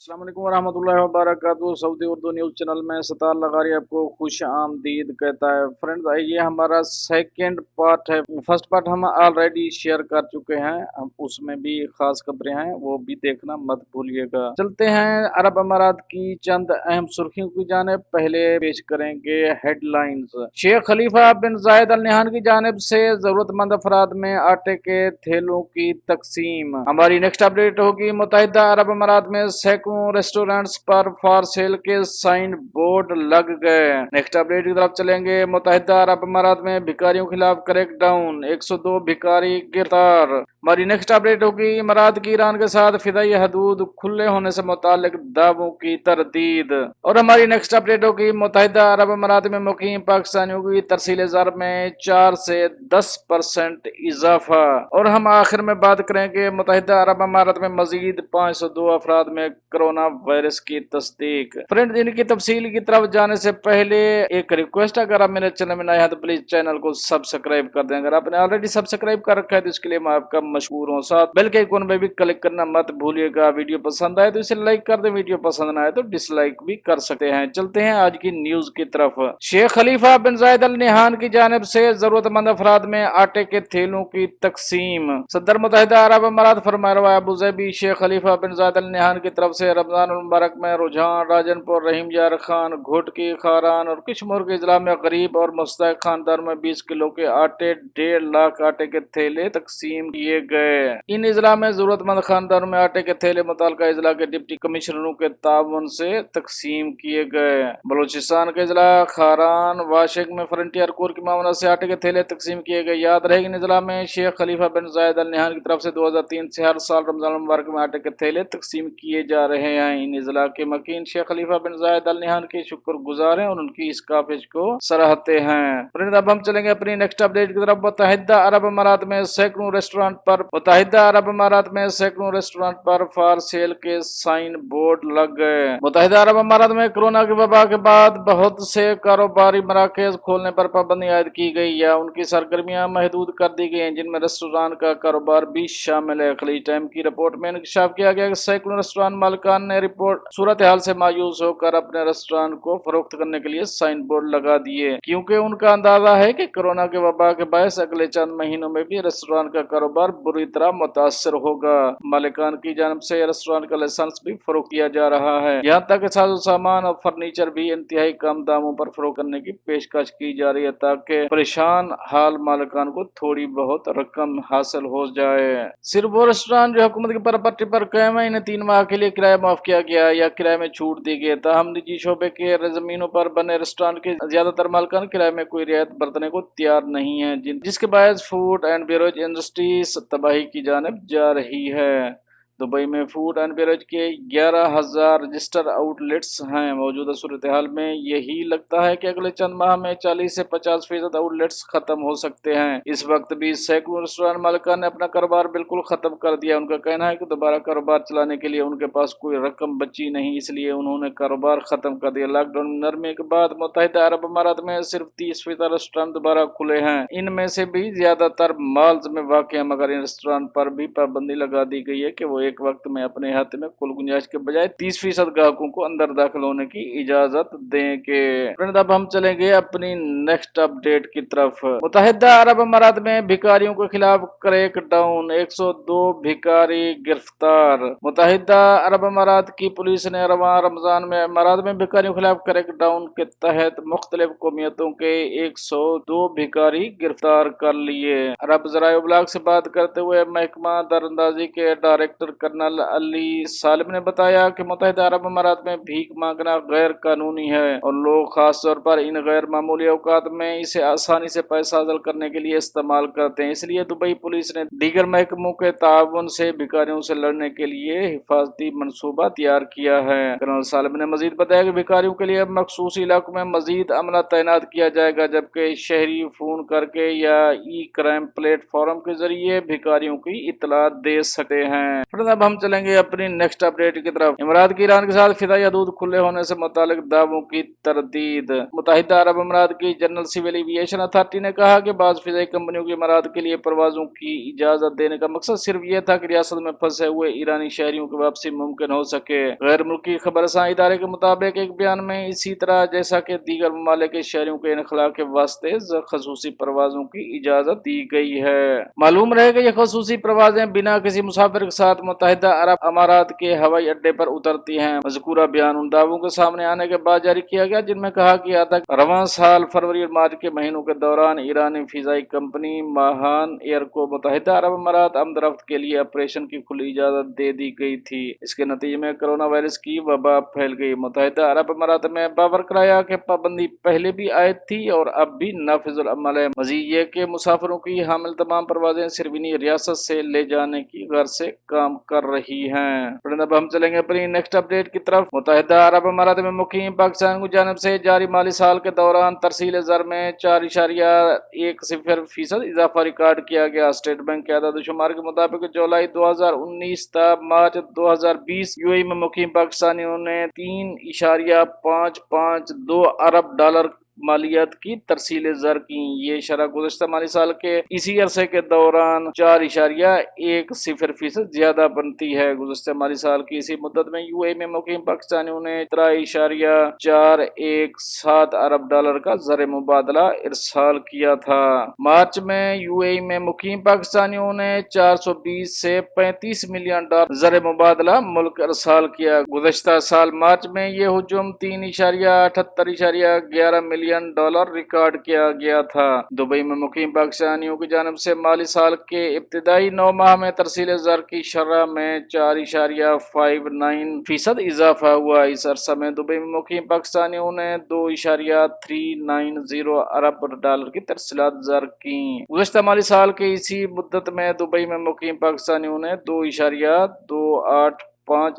अस्सलाम वालेकुम वरहमतुल्लाहि वबरकातुहू। सऊदी उर्दू न्यूज़ चैनल में सत्तार लगारी आपको खुश आमदीद कहता है। फ्रेंड्स, ये हमारा सेकंड पार्ट है। फर्स्ट पार्ट हम ऑलरेडी शेयर कर चुके हैं, हम उसमें भी खास खबरें हैं, वो भी देखना मत भूलिएगा। चलते हैं अरब अमारात की चंद अहम सुर्खियों की जानिब। पहले पेश करेंगे हेडलाइंस। शेख खलीफा बिन जायद अल नहयान की जानिब से जरूरतमंद अफराद में आटे के थैलों की तकसीम। हमारी नेक्स्ट अपडेट होगी मुत्तहिदा अरब अमारात में सैकड़ों रेस्टोरेंट्स पर फॉर सेल के साइन बोर्ड लग गए। नेक्स्ट अपडेट की तरफ चलेंगे। मुत्तहिदा अरब अमारात में भिखारियों के खिलाफ क्रैकडाउन, 102 भिखारी गिरफ्तार। हमारी नेक्स्ट अपडेट होगी इमारात की ईरान के साथ फिदाई हदूद खुले होने से मुतालिक दावों की तरदीद। और हमारी नेक्स्ट अपडेट होगी मुत्तहिदा अरब अमारात में मुकीम पाकिस्तानियों की तरसील ज़र में 4 से 10% इजाफा। और हम आखिर में बात करेंगे मुत्तहिदा अरब अमारात में मजीद 502 अफराद में कोरोना वायरस की तस्दीक। फ्रेंड, इनकी तफसील की तरफ जाने से पहले एक रिक्वेस्ट, अगर आप मेरे चैनल में नए हैं तो प्लीज चैनल को सब्सक्राइब कर दें। अगर आपने ऑलरेडी सब्सक्राइब कर रखा है तो इसके लिए मैं आपका मशहूर हूँ। साथ बेल के आइकॉन पे भी क्लिक करना मत भूलिएगा। वीडियो पसंद आए तो इसे लाइक कर दें, वीडियो पसंद ना आए तो डिसलाइक भी कर सकते हैं। चलते हैं आज की न्यूज की तरफ। शेख खलीफा बिन जायद अल नहयान की जानिब से जरूरतमंद अफराद में आटे के थैलों की तकसीम। सदर मुत्तहिदा अरब अमारात फरमा रवा अबू ज़ैबी शेख खलीफा बिन जायद अल नहयान की तरफ से रमजान मुबारक में रुझान, राजनपुर, रहीम यार खान, घोटकी, खारान और किशमोर के इजला में गरीब और मुस्तहिक खानदार में 20 किलो के आटे, 1.5 लाख आटे के थैले तकसीम किए गए। इन इजला में जरूरतमंद खानदारों में आटे के थैले मुताल्लिका इजला के डिप्टी कमिश्नरों के ताउन से तकसीम किए गए। बलूचिस्तान के इजला खारान वाशिक में फ्रंटियर कोर की मामला से आटे के थैले तकसीम किए गए। याद रहे इन इजला में शेख खलीफा बिन जायद अल नहयान की तरफ से 2003 से हर साल रमजान मुबारक में आटे के थैले तकसीम किए जा रहे हैं। इन इजला के मकीन शेख खलीफा बिन जायद अल नहयान के शुक्रगुजार हैं और उनकी इस काफिश को सराहते हैं। फ्रेंड, अब हम चलेंगे अपनी नेक्स्ट अपडेट की तरफ। मुत्तहिदा अरब अमारात में सैकड़ों रेस्टोरेंट पर फॉर सेल के साइन बोर्ड लग गए। मुत्तहिदा अरब अमारात में कोरोना की वबा के बाद बहुत से कारोबारी मराकज खोलने पर पाबंदी आयद की गई या उनकी सरगर्मियां महदूद कर दी गई हैं, जिनमें रेस्टोरेंट का कारोबार भी शामिल है। खलीज टाइम की रिपोर्ट में इंकशाफ किया गया कि सैकड़ों रेस्टोरेंट मालिकान ने रिपोर्ट सूरत हाल से मायूस होकर अपने रेस्टोरेंट को फरोख्त करने के लिए साइन बोर्ड लगा दिए, क्योंकि उनका अंदाजा है कि कोरोना के वबा के बायस अगले चंद महीनों में भी रेस्टोरेंट का कारोबार बुरी तरह मुतासर होगा। मालिकान की जानब से रेस्टोरेंट का लाइसेंस भी फरोख्त किया जा रहा है। यहाँ तक साजो सामान और फर्नीचर भी इंतहाई कम दामों पर फरोख्त करने की पेशकश की जा रही है, ताकि परेशान हाल मालिकान को थोड़ी बहुत रकम हासिल हो जाए। सिर्फ वो रेस्टोरेंट जो हुकूमत की प्रॉपर्टी पर कायम है, इन्हें 3 माह के लिए किराया माफ किया गया या किराए में छूट दी गई। ताहम निजी शोबे के जमीनों पर बने रेस्टोरेंट के ज्यादातर मालिकान किराए में कोई रियायत बरतने को तैयार नहीं है, जिसके बायस फूड एंड बेवरेज इंडस्ट्री तबाही की जानिब जा रही है। दुबई में फूड एंड बेवरेज के 11,000 रजिस्टर आउटलेट्स हैं। मौजूदा सूरत हाल में यही लगता है कि अगले चंद माह में 40 से 50% आउटलेट्स खत्म हो सकते हैं। इस वक्त भी सैकड़ों रेस्टोरेंट मालिकान ने अपना कारोबार बिल्कुल खत्म कर दिया। उनका कहना है कि दोबारा कारोबार चलाने के लिए उनके पास कोई रकम बची नहीं, इसलिए उन्होंने कारोबार खत्म कर दिया। लॉकडाउन में नरमी के बाद मुत्तहिदा अरब अमारात में सिर्फ 30% रेस्टोरेंट दोबारा खुले हैं। इनमें से भी ज्यादातर मॉल्स में वाक़ हैं, मगर इन रेस्टोरेंट पर भी पाबंदी लगा दी गई है कि वो एक वक्त में अपने हाथ में कुल गुंजाइश के बजाय 30% ग्राहकों को अंदर दाखिल होने की इजाजत देंगे। फ्रेंड, अब हम चलेंगे अपनी नेक्स्ट अपडेट की तरफ। मुत्तहिदा अरब अमारात में भिखारियों के खिलाफ क्रैकडाउन, 102 भिखारी गिरफ्तार। मुत्तहिदा अरब अमारात की पुलिस ने रवां रमजान में अमारात में भिखारियों के खिलाफ क्रैकडाउन के तहत मुख्तलिफ कौमियतों के 102 भिखारी गिरफ्तार कर लिए। अरब ज़राए ब्लॉग से बात करते हुए महकमा दरअंदाजी के डायरेक्टर कर्नल अली सालिम ने बताया कि मुत्तहिदा अरब अमारात में भीख मांगना गैर कानूनी है और लोग खास तौर पर इन गैर मामूली औकात में इसे आसानी से पैसा हासिल करने के लिए इस्तेमाल करते हैं। इसलिए दुबई पुलिस ने दीगर महकमों के ताउन से भिखारियों से लड़ने के लिए हिफाजती मंसूबा तैयार किया है। कर्नल सालिम ने मजीद बताया कि भिखारियों के लिए मखसूस इलाकों में मजीद अमला तैनात किया जाएगा, जबकि शहरी फोन करके या ई क्राइम प्लेटफॉर्म के जरिए भिखारियों की इतला दे सकते हैं। اب ہم چلیں گے اپنی نیکسٹ اپڈیٹ کی طرف۔ امارات کی ایران کے ساتھ فضائی حدود کھلے ہونے سے متعلق دعووں کی تردید۔ متحدہ عرب امارات کی جنرل سول ایویشن اتھارٹی نے کہا کہ بعض فضائی کمپنیوں کی امارات کے لیے پروازوں کی اجازت دینے کا مقصد صرف یہ تھا کہ ریاست میں پھنسے ہوئے ایرانی شہریوں کی واپسی ممکن ہو سکے۔ غیر ملکی خبر رساں ادارے کے مطابق ایک بیان میں اسی طرح جیسا کہ دیگر ممالک کے شہریوں کے انخلاء کے واسطے خصوصی پروازوں کی اجازت دی گئی ہے۔ معلوم رہے کہ یہ خصوصی پروازیں بنا کسی مسافر کے ساتھ متحدہ عرب امارات کے ہوائی اڈے پر اترتی ہیں۔ مذکورہ بیان ان دعووں کے سامنے آنے کے بعد جاری کیا گیا جن میں کہا گیا تھا کہ رواں سال فروری اور مارچ کے مہینوں کے دوران ایرانی فضائی کمپنی ماہان ایئر کو متحدہ عرب امارات آمد رفت کے لیے آپریشن کی کھلی اجازت دے دی گئی تھی۔ اس کے نتیجے میں کرونا وائرس کی وبا پھیل گئی۔ متحدہ عرب امارات میں باور کرایا کہ پابندی پہلے بھی عائد تھی اور اب بھی نافذ العمل ہے۔ مزید یہ کہ مسافروں کی حامل تمام پروازیں صرف انہی ریاست سے لے جانے کی غرض سے کام کر رہی ہیں۔ اب ہم چلیں گے اپنی نیکسٹ اپڈیٹ کی طرف۔ متحدہ عرب امارات میں مقیم پاکستان کی جانب سے جاری مالی سال کے دوران ترسیل زر میں 4.10% اضافہ ریکارڈ کیا گیا۔ اسٹیٹ بینک کے اعداد و شمار کے مطابق جولائی 2019 تا مارچ 2020 یو اے ای میں مقیم پاکستانیوں نے $3.552 ارب مالیت کی ترسیل زر کی۔ یہ شرح گزشتہ مالی سال کے اسی عرصے کے دوران 4.10% زیادہ بنتی ہے۔ گزشتہ مالی سال کی اسی مدت میں یو اے ای میں مقیم پاکستانیوں نے $13.417 ارب کا زر مبادلہ ارسال کیا تھا۔ مارچ میں یو اے ای میں مقیم پاکستانیوں نے $420 سے $35 ملین زر مبادلہ ملک ارسال کیا۔ گزشتہ سال مارچ میں یہ حجم $3.7811 ملین ریکارڈ کیا گیا تھا۔ دبئی میں مقیم پاکستانیوں کی جانب سے مالی سال کے ابتدائی 9 ماہ میں ترسیل زر کی شرح میں 4.59% اضافہ ہوا۔ اس عرصہ میں دبئی میں مقیم پاکستانیوں نے $2.390 ارب کی ترسیلات زر کی۔ گزشتہ مالی سال کے اسی مدت میں دبئی میں مقیم پاکستانیوں نے $2.285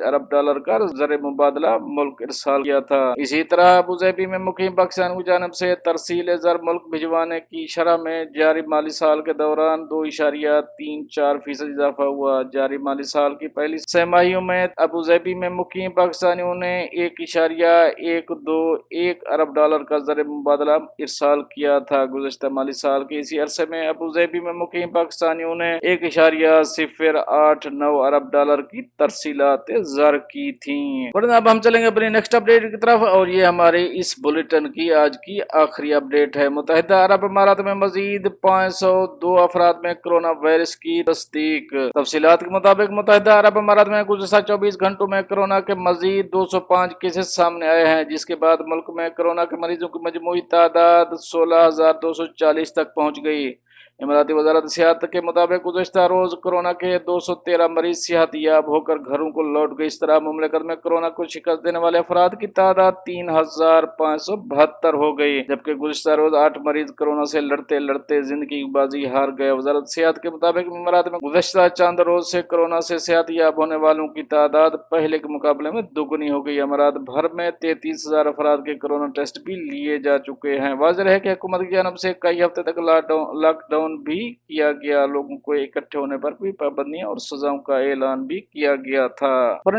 ارب کا زر مبادلہ ملک ارسال کیا تھا۔ اسی طرح ابوظہبی میں مقیم پاکستان کی جانب سے ترسیل زر ملک بھجوانے کی شرح میں جاری مالی سال کے دوران 2.34% اضافہ ہوا۔ جاری مالی سال کی پہلی سہ ماہیوں میں ابوظہبی میں مقیم پاکستانیوں نے $1.121 ارب کا زر مبادلہ ارسال کیا تھا۔ گزشتہ مالی سال کے اسی عرصے میں ابوظہبی میں مقیم پاکستانیوں نے $1.089 ارب کی ترسیلات زر کی تھیں۔ اب ہم چلیں گے اپنی نیکسٹ اپڈیٹ کی طرف اور یہ ہمارے اس بلیٹن کی آج کی آخری اپڈیٹ ہے۔ متحدہ عرب امارات میں مزید 502 افراد میں کرونا وائرس کی تصدیق۔ تفصیلات کے مطابق متحدہ عرب امارات میں گزشتہ 24 گھنٹوں میں کرونا کے مزید 205 کیسز سامنے آئے ہیں، جس کے بعد ملک میں کرونا کے مریضوں کی مجموعی تعداد 16,240 تک پہنچ گئی۔ اماراتی وزارت صحت کے مطابق گزشتہ روز کرونا کے 213 مریض صحت یاب ہو کر گھروں کو لوٹ گئے۔ اس طرح مملکت میں کرونا کو شکست دینے والے افراد کی تعداد 3,572 ہو گئی، جبکہ گزشتہ روز 8 مریض کرونا سے لڑتے لڑتے زندگی بازی ہار گئے۔ وزارت صحت کے مطابق امارات میں گزشتہ چند روز سے کرونا سے صحت یاب ہونے والوں کی تعداد پہلے کے مقابلے میں دوگنی ہو گئی۔ امارات بھر میں 33,000 افراد کے کرونا ٹیسٹ بھی لیے جا چکے ہیں۔ واضح ہے کہ حکومت کی جانب سے کئی ہفتے تک لاک ڈاؤن بھی کیا گیا، لوگوں کو اکٹھے ہونے پر بھی پابندیاں اور سزاؤں کا اعلان بھی کیا گیا تھا۔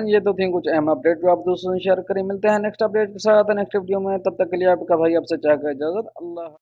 یہ تو تھیں کچھ اہم اپڈیٹ جو آپ دوستوں سے شیئر کریں۔ ملتے ہیں نیکسٹ اپڈیٹ کے ساتھ نیکسٹ ویڈیو میں، تب تک کے لیے آپ کا بھائی آپ سے چاہے گا اجازت۔ اللہ